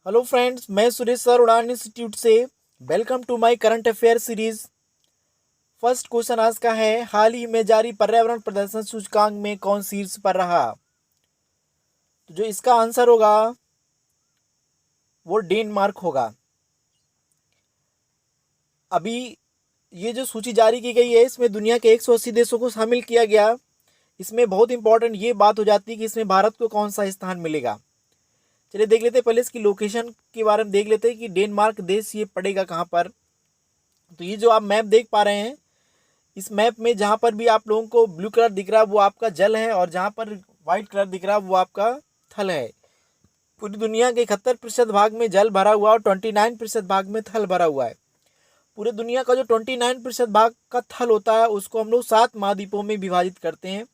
Hello friends, मैं Suresh sir Udaan institute से। Welcome to my current affair series. First question आज का है, हाल ही में जारी पर्यावरण प्रदर्शन सूचकांक में कौन शीर्ष पर रहा? तो जो इसका आंसर होगा वो डेनमार्क होगा। अभी ये जो सूची जारी की गई है इसमें दुनिया के 180 देशों को शामिल किया गया। इसमें बहुत इंपॉर्टेंट ये बात हो जाती है कि इसमें भारत को कौन सा स्थान मिलेगा। चलिए देख लेते हैं, पहले इसकी लोकेशन के बारे में देख लेते हैं कि डेनमार्क देश ये पड़ेगा कहाँ पर। तो ये जो आप मैप देख पा रहे हैं, इस मैप में जहाँ पर भी आप लोगों को ब्लू कलर दिख रहा है वो आपका जल है, और जहाँ पर व्हाइट कलर दिख रहा है वो आपका थल है। पूरी दुनिया के 71% भाग में जल भरा हुआ और 29% भाग में थल भरा हुआ है। पूरे दुनिया का जो 29% भाग का थल होता है उसको हम लोग 7 महाद्वीपों में विभाजित करते हैं।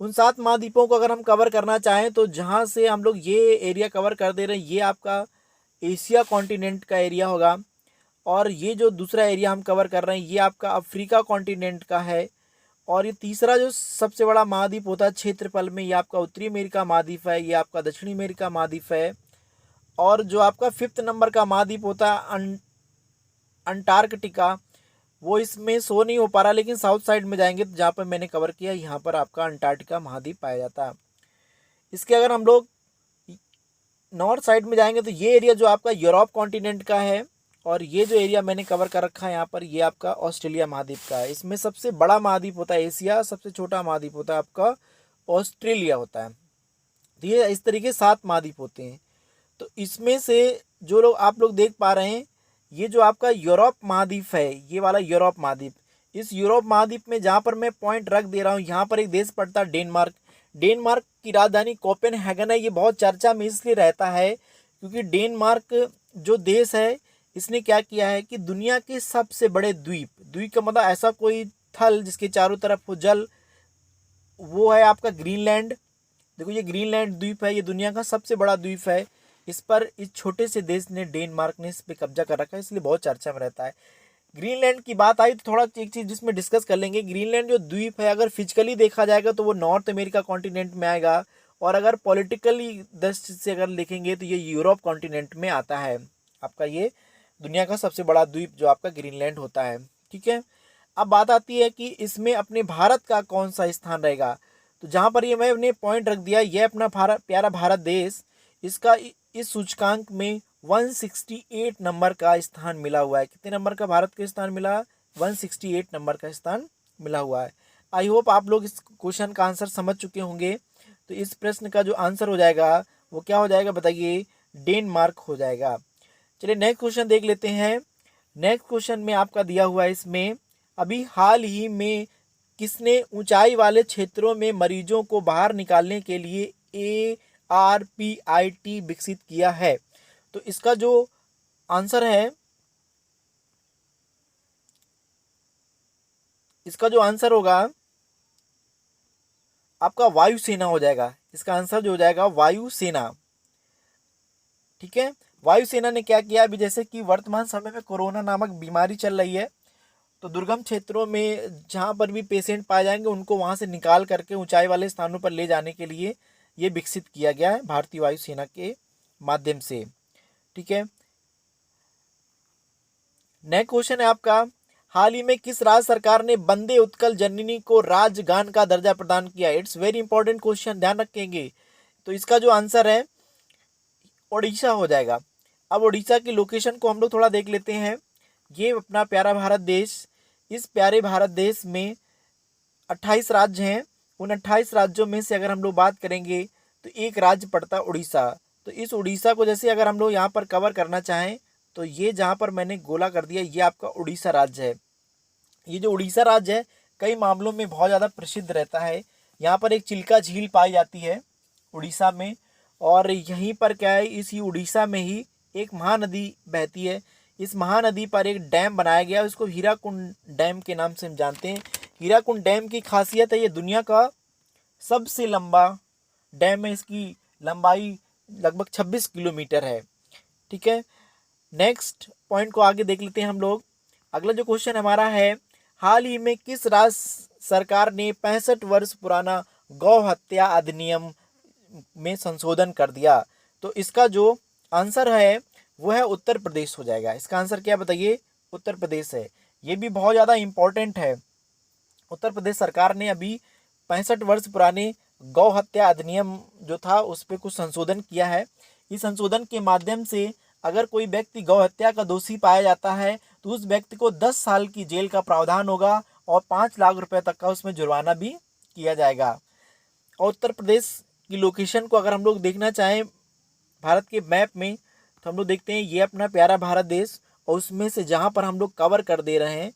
उन 7 महाद्वीपों को अगर हम कवर करना चाहें तो जहाँ से हम लोग ये एरिया कवर कर दे रहे हैं ये आपका एशिया कॉन्टिनेंट का एरिया होगा, और ये जो दूसरा एरिया हम कवर कर रहे हैं ये आपका अफ्रीका कॉन्टिनेंट का है, और ये तीसरा जो सबसे बड़ा महाद्वीप होता है क्षेत्रफल में ये आपका उत्तरी अमेरिका महाद्वीप है, ये आपका दक्षिणी अमेरिका महाद्वीप है। और जो आपका 5th नंबर का महाद्वीप होता है अंटार्कटिका, वो इसमें शो नहीं हो पा रहा, लेकिन साउथ साइड में जाएंगे तो जहाँ पर मैंने कवर किया यहाँ पर आपका अंटार्कटिका महाद्वीप पाया जाता है। इसके अगर हम लोग नॉर्थ साइड में जाएंगे तो ये एरिया जो आपका यूरोप कॉन्टिनेंट का है, और ये जो एरिया मैंने कवर कर रखा है यहाँ पर ये आपका ऑस्ट्रेलिया महाद्वीप का है। इसमें सबसे बड़ा महाद्वीप होता है एशिया, सबसे छोटा महाद्वीप होता है आपका ऑस्ट्रेलिया होता है। तो ये इस तरीके 7 महाद्वीप होते हैं। तो इसमें से जो लोग आप लोग देख पा रहे हैं ये जो आपका यूरोप महाद्वीप है, ये वाला यूरोप महाद्वीप, इस यूरोप महाद्वीप में जहाँ पर मैं पॉइंट रख दे रहा हूँ यहाँ पर एक देश पड़ता है डेनमार्क। डेनमार्क की राजधानी कोपेनहेगन है। ये बहुत चर्चा में इसलिए रहता है क्योंकि डेनमार्क जो देश है इसने क्या किया है कि दुनिया के सबसे बड़े द्वीप, द्वीप का मतलब ऐसा कोई थल जिसके चारों तरफ हो जल, वो है आपका ग्रीनलैंड। देखो ये ग्रीनलैंड द्वीप है, ये दुनिया का सबसे बड़ा द्वीप है। इस पर इस छोटे से देश ने डेनमार्क ने इस पे कब्जा कर रखा है, इसलिए बहुत चर्चा में रहता है। ग्रीनलैंड की बात आई तो थोड़ा एक चीज़ जिसमें डिस्कस कर लेंगे। ग्रीनलैंड जो द्वीप है अगर फिजिकली देखा जाएगा तो वो नॉर्थ अमेरिका कॉन्टिनेंट में आएगा, और अगर पॉलिटिकली दृष्टि से अगर देखेंगे तो ये यूरोप कॉन्टिनेंट में आता है। आपका ये दुनिया का सबसे बड़ा द्वीप जो आपका ग्रीनलैंड होता है। ठीक है, अब बात आती है कि इसमें अपने भारत का कौन सा स्थान रहेगा। तो जहाँ पर ये मैंने पॉइंट रख दिया, ये अपना प्यारा भारत देश, इसका इस सूचकांक में 168 नंबर का स्थान मिला हुआ है। कितने नंबर का भारत का स्थान मिला? 168 नंबर का स्थान मिला हुआ है। आई होप आप लोग इस क्वेश्चन का आंसर समझ चुके होंगे। तो इस प्रश्न का जो आंसर हो जाएगा वो क्या हो जाएगा बताइए? डेनमार्क हो जाएगा। चलिए नेक्स्ट क्वेश्चन देख लेते हैं। नेक्स्ट क्वेश्चन में आपका दिया हुआ है, इसमें अभी हाल ही में किसने ऊंचाई वाले क्षेत्रों में मरीजों को बाहर निकालने के लिए ARPIT विकसित किया है? तो इसका जो आंसर है, इसका जो आंसर होगा आपका वायुसेना हो जाएगा। इसका आंसर जो हो जाएगा वायुसेना। ठीक है, वायुसेना ने क्या किया, अभी जैसे कि वर्तमान समय में कोरोना नामक बीमारी चल रही है, तो दुर्गम क्षेत्रों में जहाँ पर भी पेशेंट पाए जाएंगे उनको वहाँ से निकाल करके ऊंचाई वाले स्थानों पर ले जाने के लिए ये विकसित किया गया है भारतीय वायुसेना के माध्यम से। ठीक है, नेक्स्ट क्वेश्चन है आपका, हाल ही में किस राज्य सरकार ने वंदे उत्कल जननी को राजगान का दर्जा प्रदान किया? इट्स वेरी इंपॉर्टेंट क्वेश्चन, ध्यान रखेंगे। तो इसका जो आंसर है ओडिशा हो जाएगा। अब ओडिशा की लोकेशन को हम लोग थोड़ा देख लेते हैं। ये अपना प्यारा भारत देश, इस प्यारे भारत देश में 28 राज्य हैं। उन 28 राज्यों में से अगर हम लोग बात करेंगे तो एक राज्य पड़ता है उड़ीसा। तो इस उड़ीसा को जैसे अगर हम लोग यहाँ पर कवर करना चाहें तो ये जहाँ पर मैंने गोला कर दिया ये आपका उड़ीसा राज्य है। ये जो उड़ीसा राज्य है कई मामलों में बहुत ज़्यादा प्रसिद्ध रहता है। यहाँ पर एक चिल्का झील पाई जाती है उड़ीसा में, और यहीं पर क्या है, इसी उड़ीसा में ही एक महानदी बहती है। इस महानदी पर एक डैम बनाया गया, उसको हीराकुंड डैम के नाम से हम जानते हैं। हीराकुंड डैम की खासियत है ये दुनिया का सबसे लंबा डैम है, इसकी लंबाई लगभग 26 किलोमीटर है। ठीक है, नेक्स्ट पॉइंट को आगे देख लेते हैं हम लोग। अगला जो क्वेश्चन हमारा है, हाल ही में किस राज्य सरकार ने 65 वर्ष पुराना गौ हत्या अधिनियम में संशोधन कर दिया? तो इसका जो आंसर है वो है उत्तर प्रदेश हो जाएगा। इसका आंसर क्या बताइए? उत्तर प्रदेश है। ये भी बहुत ज़्यादा इम्पोर्टेंट है। उत्तर प्रदेश सरकार ने अभी 65 वर्ष पुराने गौ हत्या अधिनियम जो था उस पर कुछ संशोधन किया है। इस संशोधन के माध्यम से अगर कोई व्यक्ति गौ हत्या का दोषी पाया जाता है तो उस व्यक्ति को 10 साल की जेल का प्रावधान होगा और 5 लाख रुपए तक का उसमें जुर्माना भी किया जाएगा। और उत्तर प्रदेश की लोकेशन को अगर हम लोग देखना चाहें भारत के मैप में तो हम लोग देखते हैं ये अपना प्यारा भारत देश, और उसमें से जहाँ पर हम लोग कवर कर दे रहे हैं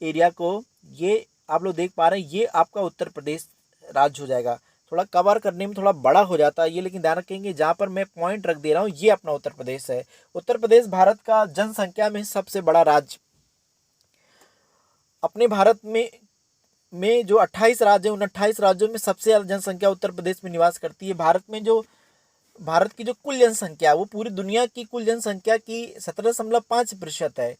एरिया को, ये आप लोग देख पा रहे हैं, ये आपका उत्तर प्रदेश राज्य हो जाएगा। थोड़ा कवर करने में थोड़ा बड़ा हो जाता है ये, लेकिन ध्यान रखेंगे जहाँ पर मैं पॉइंट रख दे रहा हूँ ये अपना उत्तर प्रदेश है। उत्तर प्रदेश भारत का जनसंख्या में सबसे बड़ा राज्य। अपने भारत में जो 28 राज्य हैं उन 28 राज्यों में सबसे ज़्यादा जनसंख्या उत्तर प्रदेश में निवास करती है। भारत की जो कुल जनसंख्या वो पूरी दुनिया की कुल जनसंख्या की 17.5% है।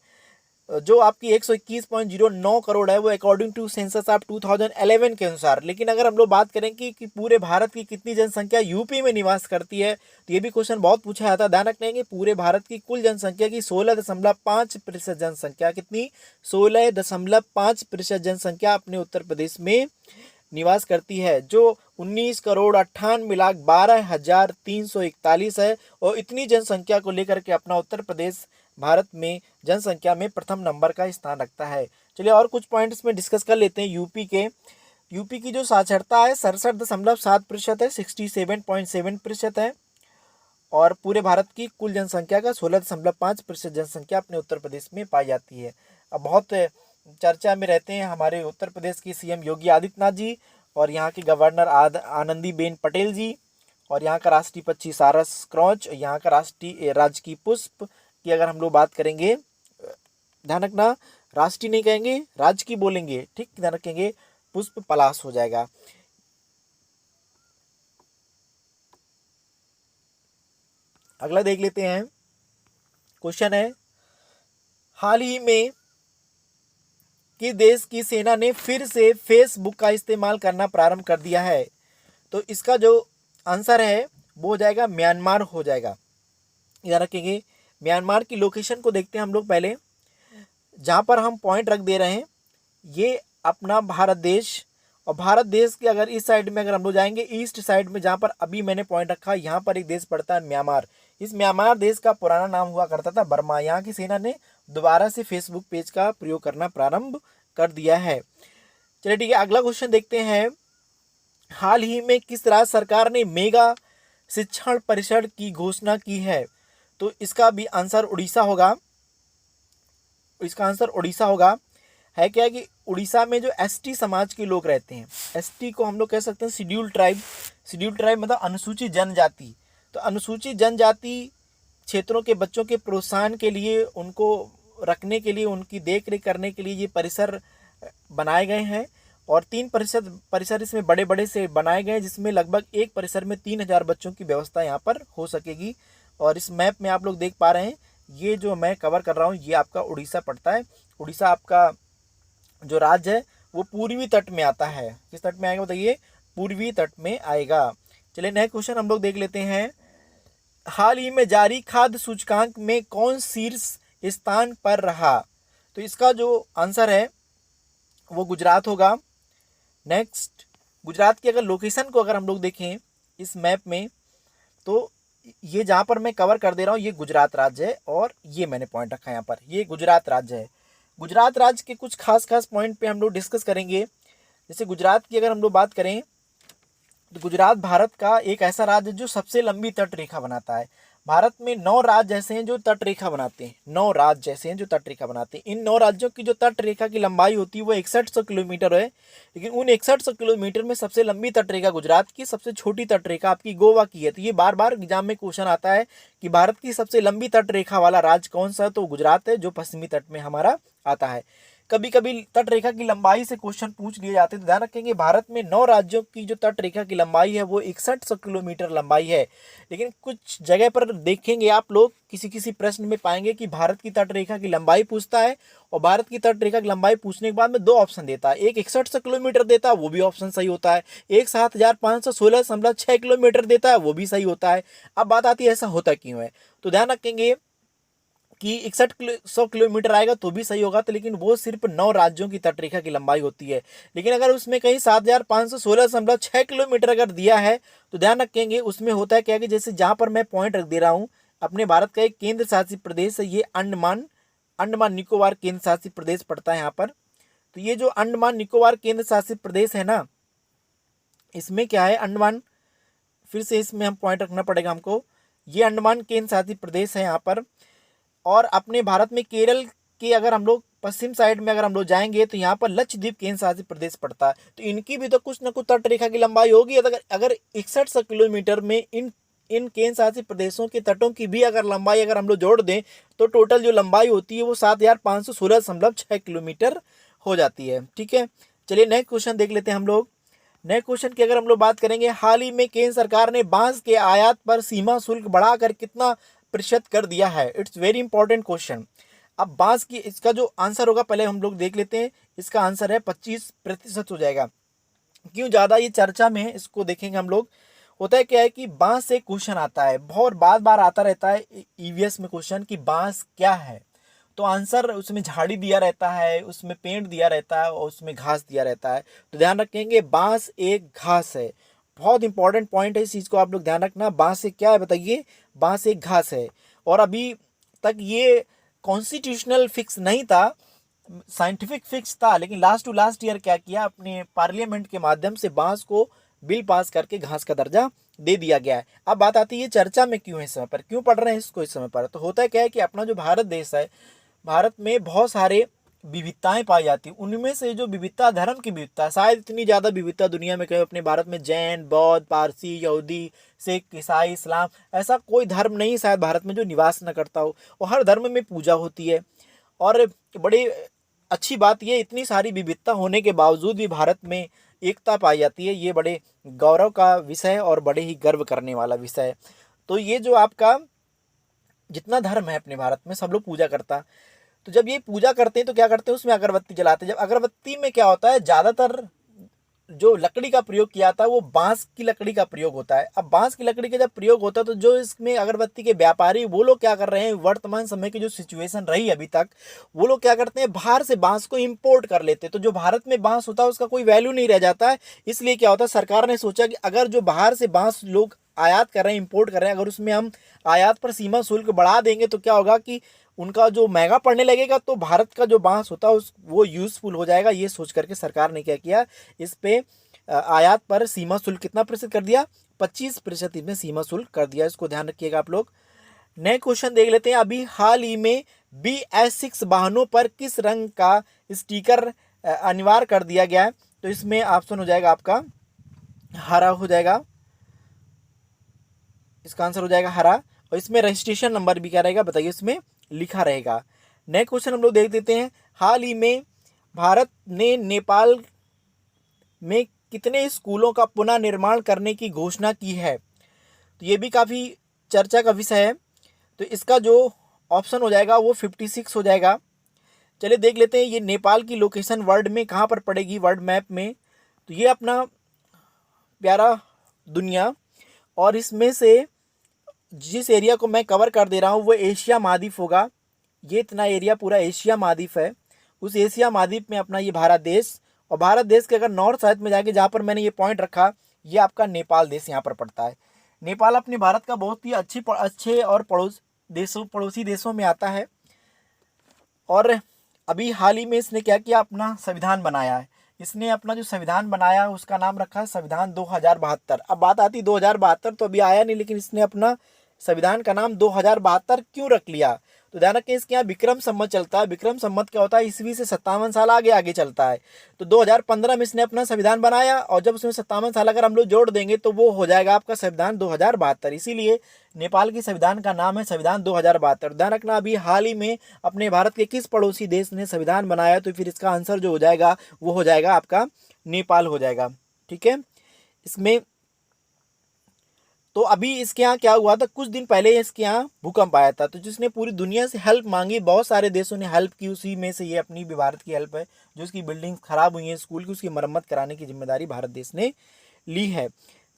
जो आपकी 121.09 करोड़ है वो अकॉर्डिंग टू सेंसस ऑफ 2011 के अनुसार। लेकिन अगर हम लोग बात करें कि पूरे भारत की कितनी जनसंख्या यूपी में निवास करती है तो ये भी क्वेश्चन बहुत पूछा जाता है। ध्यान रखेंगे पूरे भारत की कुल जनसंख्या की 16.5% जनसंख्या, कितनी? 16.5% जनसंख्या अपने उत्तर प्रदेश में निवास करती है, जो 19,98,12,341 है। और इतनी जनसंख्या को लेकर के अपना उत्तर प्रदेश भारत में जनसंख्या में प्रथम नंबर का स्थान रखता है। चलिए और कुछ पॉइंट्स में डिस्कस कर लेते हैं यूपी की जो साक्षरता है 67.7% है, 67.7% है। और पूरे भारत की कुल जनसंख्या का 16.5% जनसंख्या अपने उत्तर प्रदेश में पाई जाती है। अब बहुत चर्चा में रहते हैं हमारे उत्तर प्रदेश की सीएम योगी आदित्यनाथ जी, और यहाँ के गवर्नर आनंदीबेन पटेल जी, और यहाँ का राष्ट्रीय पक्षी सारस क्रॉच, यहाँ का राष्ट्रीय राजकीय पुष्प की अगर हम लोग बात करेंगे, ध्यान रखना राष्ट्रीय नहीं कहेंगे, राजकीय बोलेंगे, ठीक, ध्यान रखेंगे, पुष्प पलाश हो जाएगा। अगला देख लेते हैं। क्वेश्चन है, हाल ही में कि देश की सेना ने फिर से फेसबुक का इस्तेमाल करना प्रारंभ कर दिया है? तो इसका जो आंसर है वो हो जाएगा म्यांमार हो जाएगा। याद रखेंगे म्यांमार की लोकेशन को देखते हैं हम लोग पहले, जहाँ पर हम पॉइंट रख दे रहे हैं ये अपना भारत देश। और भारत देश के अगर इस साइड में अगर हम लोग जाएंगे ईस्ट साइड में जहाँ पर अभी मैंने पॉइंट रखा यहाँ पर एक देश पड़ता है म्यांमार। इस म्यांमार देश का पुराना नाम हुआ करता था बर्मा। यहाँ की सेना ने दोबारा से फेसबुक पेज का प्रयोग करना प्रारंभ कर दिया है। चलिए ठीक है, अगला क्वेश्चन देखते हैं। हाल ही में किस राज्य सरकार ने मेगा शिक्षण परिषद की घोषणा की है? तो इसका भी आंसर उड़ीसा होगा। इसका आंसर उड़ीसा होगा। है क्या कि उड़ीसा में जो एसटी समाज के लोग रहते हैं, एसटी को हम लोग कह सकते हैं शेड्यूल ट्राइब। शेड्यूल ट्राइब मतलब अनुसूचित जनजाति। तो अनुसूचित जनजाति क्षेत्रों के बच्चों के प्रोत्साहन के लिए, उनको रखने के लिए, उनकी देख रेख करने के लिए ये परिसर बनाए गए हैं। और 3 परिसर इसमें बड़े बड़े से बनाए गए हैं, जिसमें लगभग एक परिसर में 3000 बच्चों की व्यवस्था यहाँ पर हो सकेगी। और इस मैप में आप लोग देख पा रहे हैं ये जो मैं कवर कर रहा हूँ ये आपका उड़ीसा पड़ता है। उड़ीसा आपका जो राज्य है वो पूर्वी तट में आता है। किस तट में आएगा बताइए? पूर्वी तट में आएगा। चलिए नेक्स्ट क्वेश्चन हम लोग देख लेते हैं। हाल ही में जारी खाद्य सूचकांक में कौन शीर्ष स्थान पर रहा? तो इसका जो आंसर है वो गुजरात होगा। नेक्स्ट, गुजरात की अगर लोकेशन को अगर हम लोग देखें इस मैप में तो ये जहाँ पर मैं कवर कर दे रहा हूँ ये गुजरात राज्य है, और ये मैंने पॉइंट रखा है यहाँ पर, ये गुजरात राज्य है। गुजरात राज्य के कुछ खास पॉइंट पे हम लोग डिस्कस करेंगे। जैसे गुजरात की अगर हम लोग बात करें तो गुजरात भारत का एक ऐसा राज्य जो सबसे लंबी तट रेखा बनाता है। भारत में 9 राज्य ऐसे हैं जो तट रेखा बनाते हैं। 9 राज्य ऐसे हैं जो तट रेखा बनाते हैं। इन 9 राज्यों की जो तट रेखा की लंबाई होती है वो 6100 किलोमीटर है। लेकिन उन 6100 किलोमीटर में सबसे लंबी तट रेखा गुजरात की, सबसे छोटी तट रेखा आपकी गोवा की है। तो ये बार बार एग्जाम में क्वेश्चन आता है कि भारत की सबसे लंबी तट रेखा वाला राज्य कौन सा है? तो गुजरात है, जो पश्चिमी तट में हमारा आता है। कभी कभी तट रेखा की लंबाई से क्वेश्चन पूछ लिए जाते हैं। तो ध्यान रखेंगे भारत में 9 राज्यों की जो तट रेखा की लंबाई है वो 6100 किलोमीटर लंबाई है। लेकिन कुछ जगह पर देखेंगे आप लोग किसी किसी प्रश्न में पाएंगे कि भारत की तट रेखा की लंबाई पूछता है, और भारत की तट रेखा की लंबाई पूछने के बाद में 2 ऑप्शन देता है। एक 6100 किलोमीटर देता है, वो भी ऑप्शन सही होता है। एक 7516.6 किलोमीटर देता है, वो भी सही होता है। अब बात आती है ऐसा होता क्यों है। तो ध्यान रखेंगे कि 6100 किलोमीटर आएगा तो भी सही होगा, तो लेकिन वो सिर्फ 9 राज्यों की तटरेखा की लंबाई होती है। लेकिन अगर उसमें कहीं 7516.6 किलोमीटर अगर दिया है तो ध्यान रखेंगे उसमें होता है क्या कि जैसे जहां पर मैं पॉइंट रख दे रहा हूं, अपने भारत का एक केंद्र शासित प्रदेश है, ये अंडमान निकोबार केंद्र शासित प्रदेश पड़ता है यहाँ पर। तो ये जो अंडमान निकोबार केंद्र शासित प्रदेश है ना, इसमें क्या है, अंडमान, फिर से इसमें हम पॉइंट रखना पड़ेगा हमको, ये अंडमान केंद्र शासित प्रदेश है यहाँ पर। और अपने भारत में केरल के अगर हम लोग पश्चिम साइड में अगर हम लोग जाएंगे तो यहाँ पर लक्षद्वीप केंद्र शासित प्रदेश पड़ता है। तो इनकी भी तो कुछ ना कुछ तट रेखा की लंबाई होगी। अगर 6100 किलोमीटर में इन केंद्र शासित प्रदेशों के तटों की भी अगर लंबाई अगर हम लोग जोड़ दें तो टोटल जो लंबाई होती है वो 7516.6 किलोमीटर हो जाती है। ठीक है, चलिए नेक्स्ट क्वेश्चन देख लेते हैं हम लोग। नए क्वेश्चन की अगर हम लोग बात करेंगे, हाल ही में केंद्र सरकार ने बांस के आयात पर सीमा शुल्क बढ़ाकर कितना प्रतिशत कर दिया है। It's very important question. अब बांस की इसका जो आंसर होगा पहले हम लोग देख लेते हैं। इसका आंसर है 25% हो जाएगा। क्यों ज़्यादा ये चर्चा में है इसको देखेंगे हम लोग। होता है क्या है कि बांस से क्वेश्चन आता है, बहुत बार आता रहता है ईवीएस में क्वेश्चन कि बांस क्या है। तो आंसर उसमें झाड़ी दिया रहता है, उसमें पेड़ दिया रहता है और उसमें घास दिया रहता है। तो ध्यान रखेंगे बांस एक घास है। बहुत इंपॉर्टेंट पॉइंट है, इस चीज़ को आप लोग ध्यान रखना। बांस एक क्या है बताइए, बांस एक घास है। और अभी तक ये कॉन्स्टिट्यूशनल फिक्स नहीं था, साइंटिफिक फिक्स था, लेकिन लास्ट टू लास्ट ईयर क्या किया, अपने पार्लियामेंट के माध्यम से बांस को बिल पास करके घास का दर्जा दे दिया गया है। अब बात आती है चर्चा में क्यों है इस समय पर, क्यों पढ़ रहे हैं इसको इस समय पर। तो होता है क्या है कि अपना जो भारत देश है, भारत में बहुत सारे विविधताएं पाई जाती हैं। उनमें से जो विविधता, धर्म की विविधता, शायद इतनी ज़्यादा विविधता दुनिया में कहीं अपने भारत में जैन, बौद्ध, पारसी, यहूदी, सिख, ईसाई, इस्लाम, ऐसा कोई धर्म नहीं शायद भारत में जो निवास न करता हो। और हर धर्म में पूजा होती है। और बड़ी अच्छी बात ये, इतनी सारी विविधता होने के बावजूद भी भारत में एकता पाई जाती है। ये बड़े गौरव का विषय है और बड़े ही गर्व करने वाला विषय है। तो ये जो आपका जितना धर्म है अपने भारत में, सब लोग पूजा करता। तो जब ये पूजा करते हैं तो क्या करते हैं, उसमें अगरबत्ती जलाते हैं। जब अगरबत्ती में क्या होता है, ज़्यादातर जो लकड़ी का प्रयोग किया था वो बांस की लकड़ी का प्रयोग होता है। अब बांस की लकड़ी का जब प्रयोग होता है तो जो इसमें अगरबत्ती के व्यापारी वो लोग क्या कर रहे हैं, वर्तमान समय की जो सिचुएशन रही अभी तक, वो लोग क्या करते हैं, बाहर से बांस को इंपोर्ट कर लेते हैं। तो जो भारत में बांस होता है उसका कोई वैल्यू नहीं रह जाता है। इसलिए क्या होता है, सरकार ने सोचा कि अगर जो बाहर से बांस लोग आयात कर रहे हैं, इंपोर्ट कर रहे हैं, अगर उसमें हम आयात पर सीमा शुल्क बढ़ा देंगे तो क्या होगा कि उनका जो महंगा पड़ने लगेगा, तो भारत का जो बांस होता है वो यूजफुल हो जाएगा। ये सोच करके सरकार ने क्या किया, इस पे आयात पर सीमा शुल्क कितना प्रतिशत कर दिया, 25% इसमें सीमा शुल्क कर दिया। इसको ध्यान रखिएगा आप लोग। नए क्वेश्चन देख लेते हैं। अभी हाल ही में BS6 वाहनों पर किस रंग का स्टिकर अनिवार्य कर दिया गया है। तो इसमें ऑप्शन हो जाएगा आपका हरा हो जाएगा, इसका आंसर हो जाएगा हरा। और इसमें रजिस्ट्रेशन नंबर भी क्या रहेगा बताइए, इसमें लिखा रहेगा। नए क्वेश्चन हम लोग देख देते हैं। हाल ही में भारत ने नेपाल में कितने स्कूलों का पुनः निर्माण करने की घोषणा की है। तो ये भी काफ़ी चर्चा का विषय है। तो इसका जो ऑप्शन हो जाएगा वो 56 हो जाएगा। चलिए देख लेते हैं ये नेपाल की लोकेशन वर्ल्ड में कहाँ पर पड़ेगी, वर्ल्ड मैप में। तो ये अपना प्यारा दुनिया, और इसमें से जिस एरिया को मैं कवर कर दे रहा हूँ वो एशिया महाद्वीप होगा। ये इतना एरिया पूरा एशिया महाद्वीप है। उस एशिया महाद्वीप में अपना ये भारत देश, और भारत देश के अगर नॉर्थ साइड में जाके जहाँ पर मैंने ये पॉइंट रखा, ये आपका नेपाल देश यहाँ पर पड़ता है। नेपाल अपने भारत का बहुत ही अच्छे और पड़ोसी देशों में आता है। और अभी हाल ही में इसने क्या किया, अपना संविधान बनाया है। इसने अपना जो संविधान बनाया है उसका नाम रखा है संविधान 2072। अब बात आती 2072 तो अभी आया नहीं, लेकिन इसने अपना संविधान का नाम 2072 क्यों रख लिया? तो ध्यान रखें, इसके यहाँ विक्रम संवत चलता है। विक्रम संवत क्या होता है? ईस्वी से 57 साल आगे आगे चलता है। तो 2015 में इसने अपना संविधान बनाया, और जब उसमें 57 साल अगर हम लोग जोड़ देंगे तो वो हो जाएगा आपका संविधान 2072। इसीलिए नेपाल की संविधान का नाम है संविधान 2072। ध्यान रखना, अभी हाल ही में अपने भारत के किस पड़ोसी देश ने संविधान बनाया? तो फिर इसका आंसर जो हो जाएगा वो हो जाएगा आपका नेपाल हो जाएगा। ठीक है, इसमें तो अभी इसके यहाँ क्या हुआ था, कुछ दिन पहले इसके यहाँ भूकंप आया था, तो जिसने पूरी दुनिया से हेल्प मांगी, बहुत सारे देशों ने हेल्प की, उसी में से ये अपनी भी भारत की हेल्प है। जो उसकी बिल्डिंग खराब हुई है स्कूल की, उसकी मरम्मत कराने की जिम्मेदारी भारत देश ने ली है।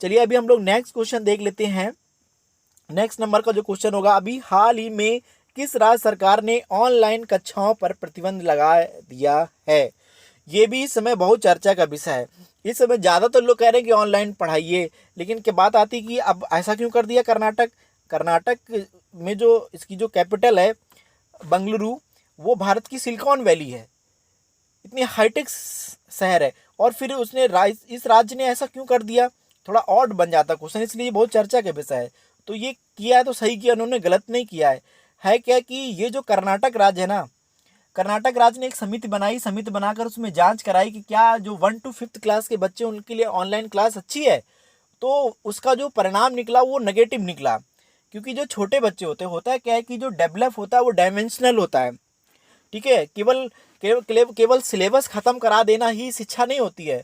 चलिए अभी हम लोग नेक्स्ट क्वेश्चन देख लेते हैं। नेक्स्ट नंबर का जो क्वेश्चन होगा, अभी हाल ही में किस राज्य सरकार ने ऑनलाइन कक्षाओं पर प्रतिबंध लगा दिया है? ये भी इस समय बहुत चर्चा का विषय है। इस समय ज़्यादातर लोग कह रहे हैं कि ऑनलाइन पढ़ाइए, लेकिन क्या बात आती कि अब ऐसा क्यों कर दिया? कर्नाटक में जो इसकी जो कैपिटल है बंगलुरु, वो भारत की सिलिकॉन वैली है, इतनी हाईटेक शहर है, और फिर उसने इस राज्य ने ऐसा क्यों कर दिया? थोड़ा ऑड बन जाता क्वेश्चन, इसलिए बहुत चर्चा का विषय है। तो ये किया है तो सही किया, उन्होंने गलत नहीं किया है क्या कि ये जो कर्नाटक राज्य है ना, कर्नाटक राज्य ने एक समिति बनाई, समिति बनाकर उसमें जांच कराई कि क्या जो 1 to 5th क्लास के बच्चे उनके लिए ऑनलाइन क्लास अच्छी है। तो उसका जो परिणाम निकला वो नेगेटिव निकला, क्योंकि जो छोटे बच्चे होता है क्या है कि जो डेवलप होता है वो डायमेंशनल होता है। ठीक है, केवल सिलेबस खत्म करा देना ही शिक्षा नहीं होती है।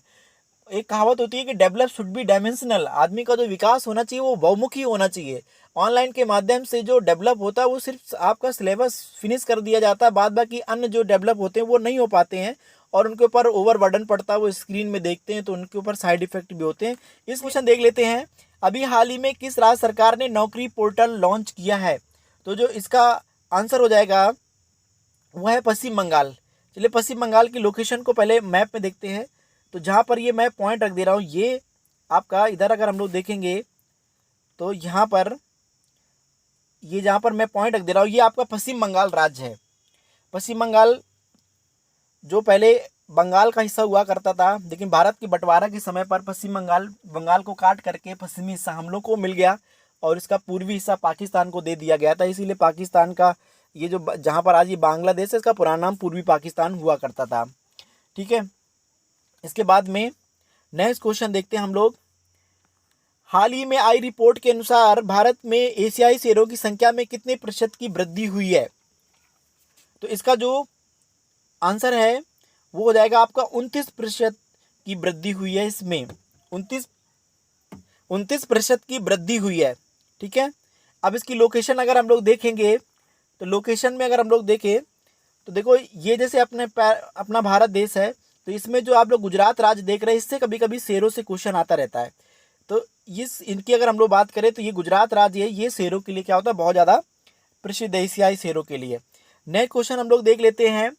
एक कहावत होती है कि डेवलप शुड बी डायमेंशनल, आदमी का जो विकास होना चाहिए वो बहुमुखी होना चाहिए। ऑनलाइन के माध्यम से जो डेवलप होता है वो सिर्फ आपका सिलेबस फिनिश कर दिया जाता है, बाद बाकी अन्य जो डेवलप होते हैं वो नहीं हो पाते हैं, और उनके ऊपर ओवरबर्डन पड़ता है, वो स्क्रीन में देखते हैं तो उनके ऊपर साइड इफेक्ट भी होते हैं। इस क्वेश्चन देख लेते हैं, अभी हाल ही में किस राज्य सरकार ने नौकरी पोर्टल लॉन्च किया है? तो जो इसका आंसर हो जाएगा वो है पश्चिम बंगाल। चलिए पश्चिम बंगाल की लोकेशन को पहले मैप में देखते हैं। तो जहाँ पर ये मैं पॉइंट रख दे रहा हूँ, ये आपका इधर अगर हम लोग देखेंगे तो यहाँ पर ये जहाँ पर मैं पॉइंट रख दे रहा हूँ ये आपका पश्चिम बंगाल राज्य है। पश्चिम बंगाल जो पहले बंगाल का हिस्सा हुआ करता था, लेकिन भारत के बंटवारा के समय पर पश्चिम बंगाल को काट करके पश्चिमी हिस्सा हम लोग को मिल गया, और इसका पूर्वी हिस्सा पाकिस्तान को दे दिया गया था। इसीलिए पाकिस्तान का ये जो जहाँ पर आज ये बांग्लादेश है, इसका पुराना नाम पूर्वी पाकिस्तान हुआ करता था। ठीक है, इसके बाद में नेक्स्ट क्वेश्चन देखते हैं हम लोग। हाल ही में आई रिपोर्ट के अनुसार भारत में एशियाई शेरों की संख्या में कितने प्रतिशत की वृद्धि हुई है? तो इसका जो आंसर है वो हो जाएगा आपका 29% की वृद्धि हुई है। इसमें 29% की वृद्धि हुई है। ठीक है, अब इसकी लोकेशन अगर हम लोग देखेंगे तो लोकेशन में अगर हम लोग देखें तो देखो, ये जैसे अपना भारत देश है, तो इसमें जो आप लोग गुजरात राज्य देख रहे हैं, इससे कभी कभी शेरों से क्वेश्चन आता रहता है। तो इनकी अगर हम लोग बात करें तो ये गुजरात राज्य है, ये शेरों के लिए क्या होता है, बहुत ज़्यादा प्रसिद्ध है एशियाई शेरों के लिए। नेक्स्ट क्वेश्चन हम लोग देख लेते हैं।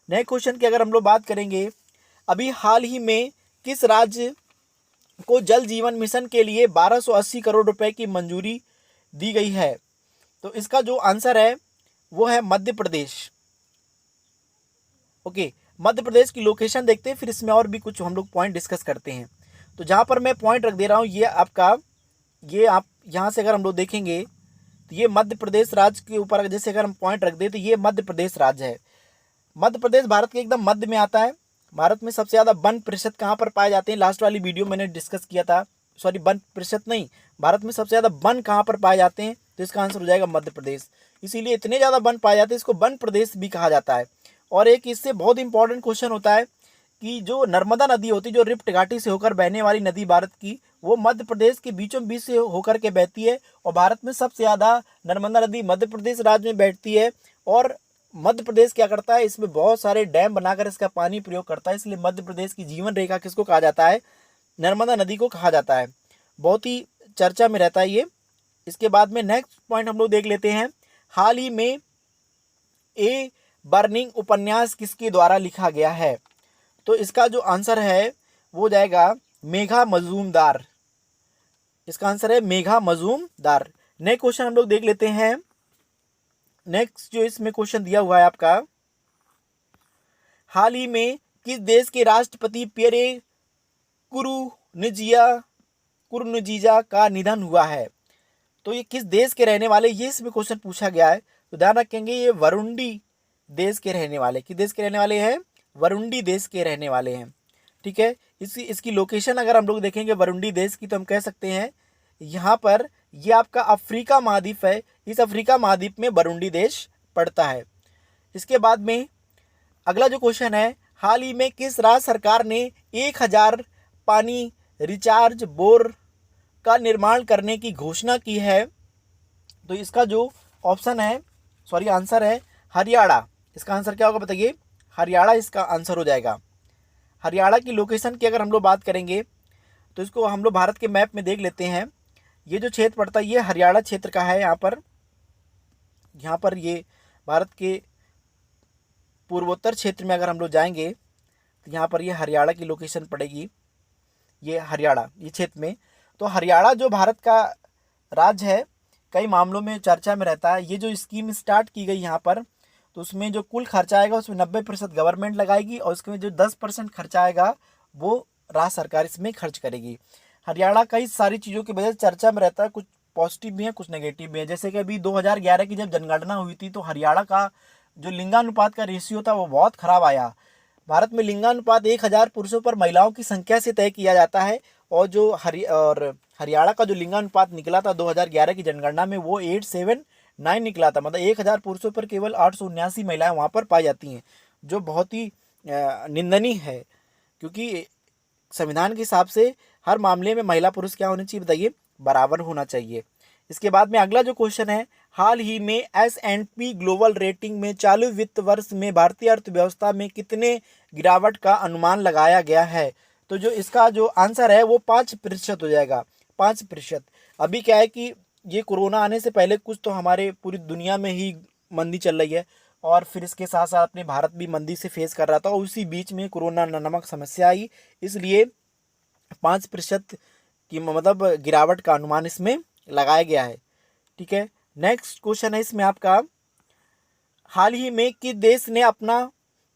नेक्स्ट क्वेश्चन की अगर हम लोग बात करेंगे, अभी हाल ही में किस राज्य को जल जीवन मिशन के लिए 1280 करोड़ रुपए की मंजूरी दी गई है? तो इसका जो आंसर है वो है मध्य प्रदेश। ओके, मध्य प्रदेश की लोकेशन देखते हैं, फिर इसमें और भी कुछ हम लोग पॉइंट डिस्कस करते हैं। तो जहाँ पर मैं पॉइंट रख दे रहा हूँ ये आपका, ये आप यहाँ से अगर हम लोग देखेंगे तो ये मध्य प्रदेश राज्य के ऊपर जैसे अगर हम पॉइंट रख दें तो ये मध्य प्रदेश राज्य है। मध्य प्रदेश भारत के एकदम मध्य में आता है। भारत में सबसे ज़्यादा वन प्रतिशत कहाँ पर पाए जाते हैं? लास्ट वाली वीडियो मैंने डिस्कस किया था, सॉरी वन प्रतिशत नहीं, भारत में सबसे ज़्यादा वन कहाँ पर पाए जाते हैं? तो इसका आंसर हो जाएगा मध्य प्रदेश। इसीलिए इतने ज़्यादा वन पाए जाते हैं, इसको वन प्रदेश भी कहा जाता है। और एक इससे बहुत इंपॉर्टेंट क्वेश्चन होता है कि जो नर्मदा नदी होती है, जो रिफ्ट घाटी से होकर बहने वाली नदी भारत की, वो मध्य प्रदेश के बीचों बीच से होकर के बहती है, और भारत में सबसे ज़्यादा नर्मदा नदी मध्य प्रदेश राज्य में बैठती है। और मध्य प्रदेश क्या करता है, इसमें बहुत सारे डैम बनाकर इसका पानी प्रयोग करता है, इसलिए मध्य प्रदेश की जीवन रेखा किसको कहा जाता है? नर्मदा नदी को कहा जाता है। बहुत ही चर्चा में रहता है ये। इसके बाद में नेक्स्ट पॉइंट हम लोग देख लेते हैं। हाल ही में ए बर्निंग उपन्यास किसके द्वारा लिखा गया है? तो इसका जो आंसर है वो हो जाएगा मेघा मजूमदार। इसका आंसर है मेघा मजूमदार। नेक्स्ट क्वेश्चन हम लोग देख लेते हैं। नेक्स्ट जो इसमें क्वेश्चन दिया हुआ है आपका, हाल ही में किस देश के राष्ट्रपति पियरे कुरुनिजीजा का निधन हुआ है? तो ये किस देश के रहने वाले, ये इसमें क्वेश्चन पूछा गया है। तो ध्यान रखेंगे ये वरुंडी देश के रहने वाले, किस देश के रहने वाले हैं, वरुंडी देश के रहने वाले हैं। ठीक है, इसकी लोकेशन अगर हम लोग देखेंगे वरुंडी देश की, तो हम कह सकते हैं यहाँ पर ये आपका अफ्रीका महाद्वीप है, इस अफ्रीका महाद्वीप में वरुंडी देश पड़ता है। इसके बाद में अगला जो क्वेश्चन है, हाल ही में किस राज्य सरकार ने 1000 पानी रिचार्ज बोर का निर्माण करने की घोषणा की है। तो इसका जो ऑप्शन है, सॉरी आंसर है हरियाणा। इसका आंसर क्या होगा बताइए, हरियाणा इसका आंसर हो जाएगा। हरियाणा की लोकेशन की अगर हम लोग बात करेंगे तो इसको हम लोग भारत के मैप में देख लेते हैं। ये जो क्षेत्र पड़ता है ये हरियाणा क्षेत्र का है। यहाँ पर ये भारत के पूर्वोत्तर क्षेत्र में अगर हम लोग जाएंगे तो यहाँ पर ये हरियाणा की लोकेशन पड़ेगी, ये हरियाणा, ये क्षेत्र में। तो हरियाणा जो भारत का राज्य है, कई मामलों में चर्चा में रहता है। ये जो स्कीम स्टार्ट की गई यहाँ पर, तो उसमें जो कुल खर्चा आएगा उसमें 90% गवर्नमेंट लगाएगी और उसमें जो 10% खर्चा आएगा वो राज्य सरकार इसमें खर्च करेगी। हरियाणा कई सारी चीज़ों की वजह से चर्चा में रहता है, कुछ पॉजिटिव भी है कुछ नेगेटिव भी है। जैसे कि अभी 2011 की जब जनगणना हुई थी तो हरियाणा का जो लिंगानुपात का रेशियो था वो बहुत खराब आया। भारत में लिंगानुपात 1000 पुरुषों पर महिलाओं की संख्या से तय किया जाता है, और जो हरियाणा का जो लिंगानुपात निकला था 2011 की जनगणना में वो 879 निकला था। मतलब 1000 पुरुषों पर केवल 879 महिलाएं वहाँ पर पाई जाती हैं, जो बहुत ही निंदनीय है, क्योंकि संविधान के हिसाब से हर मामले में महिला पुरुष क्या होना चाहिए बताइए, बराबर होना चाहिए। इसके बाद में अगला जो क्वेश्चन है, हाल ही में S&P ग्लोबल रेटिंग में चालू वित्त वर्ष में भारतीय अर्थव्यवस्था में कितने गिरावट का अनुमान लगाया गया है। तो जो इसका जो आंसर है वो 5% हो जाएगा, 5%। अभी क्या है कि ये कोरोना आने से पहले कुछ तो हमारे पूरी दुनिया में ही मंदी चल रही है, और फिर इसके साथ साथ अपने भारत भी मंदी से फेस कर रहा था, और उसी बीच में कोरोना नामक समस्या आई, इसलिए 5% की मतलब गिरावट का अनुमान इसमें लगाया गया है। ठीक है, नेक्स्ट क्वेश्चन है इसमें आपका, हाल ही में किस देश ने अपना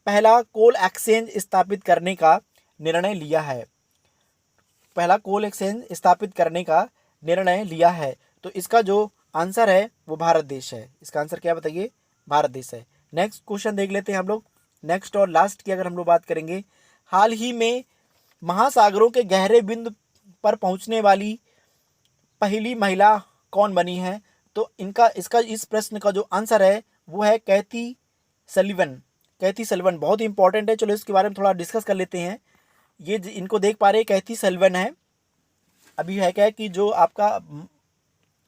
पहला कोल एक्सचेंज स्थापित करने का निर्णय लिया है। पहला कोल एक्सचेंज स्थापित करने का निर्णय लिया है। तो इसका जो आंसर है वो भारत देश है। इसका आंसर क्या बताइए, भारत देश है। नेक्स्ट क्वेश्चन देख लेते हैं हम लोग। नेक्स्ट और लास्ट की अगर हम लोग बात करेंगे, हाल ही में महासागरों के गहरे बिंदु पर पहुंचने वाली पहली महिला कौन बनी है। तो इस प्रश्न का जो आंसर है वो है कैथी सलिवन। कैथी सलिवन बहुत ही इंपॉर्टेंट है, चलो इसके बारे में थोड़ा डिस्कस कर लेते हैं। ये इनको देख पा रहे हैं, कैथी सलिवन है। अभी है क्या कि जो आपका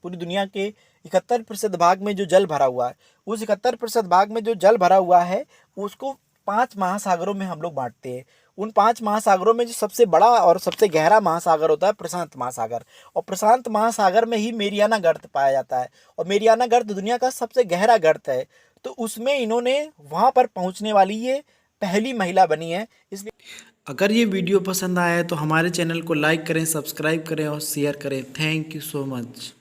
पूरी दुनिया के 71% भाग में जो जल भरा हुआ है, उस 71% भाग में जो जल भरा हुआ है उसको 5 महासागरों में हम लोग बांटते हैं। उन 5 महासागरों में जो सबसे बड़ा और सबसे गहरा महासागर होता है प्रशांत महासागर, और प्रशांत महासागर में ही मेरियाना गर्त पाया जाता है, और मेरियाना गर्त दुनिया का सबसे गहरा गर्त है। तो उसमें इन्होंने वहाँ पर पहुँचने वाली ये पहली महिला बनी है। इसलिए अगर ये वीडियो पसंद आया है तो हमारे चैनल को लाइक करें, सब्सक्राइब करें और शेयर करें। Thank you so much.